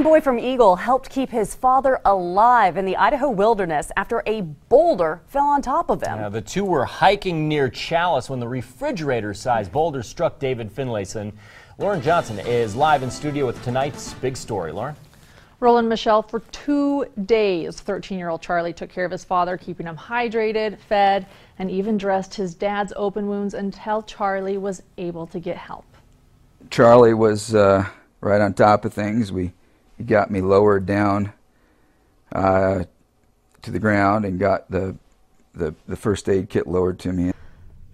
Boy from Eagle helped keep his father alive in the Idaho wilderness after a boulder fell on top of him. Yeah, the two were hiking near Chalice when the refrigerator-sized boulder struck David Finlayson. Lauren Johnson is live in studio with tonight's big story. Lauren? Roland, Michelle, for 2 days, 13-year-old Charlie took care of his father, keeping him hydrated, fed, and even dressed his dad's open wounds until Charlie was able to get help. Charlie was right on top of things. He got me lowered down to the ground and got the first aid kit lowered to me.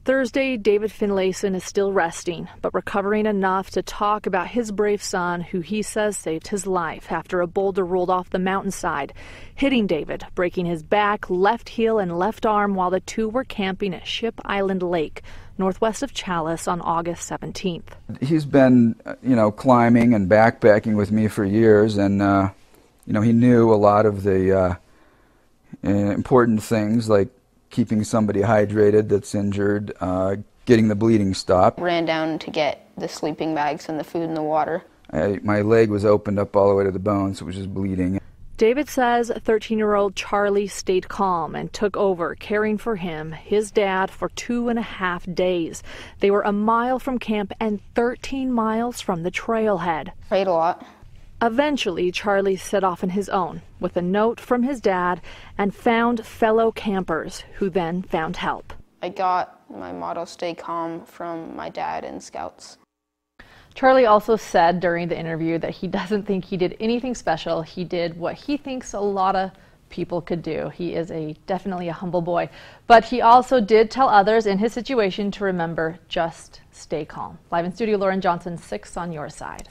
Thursday, David Finlayson is still resting, but recovering enough to talk about his brave son, who he says saved his life after a boulder rolled off the mountainside, hitting David, breaking his back, left heel, and left arm while the two were camping at Ship Island Lake, northwest of Chalice, on August 17th. He's been, climbing and backpacking with me for years, and, he knew a lot of the important things like keeping somebody hydrated that's injured, getting the bleeding stopped. Ran down to get the sleeping bags and the food and the water. My leg was opened up all the way to the bone, so it was just bleeding. David says 13-year-old Charlie stayed calm and took over, caring for him, his dad, for 2.5 days. They were a mile from camp and 13 miles from the trailhead. Prayed a lot. Eventually, Charlie set off on his own with a note from his dad and found fellow campers who then found help. I got my motto, stay calm, from my dad and scouts. Charlie also said during the interview that he doesn't think he did anything special. He did what he thinks a lot of people could do. He is definitely a humble boy, but he also did tell others in his situation to remember, just stay calm. Live in studio, Lauren Johnson, 6 on your side.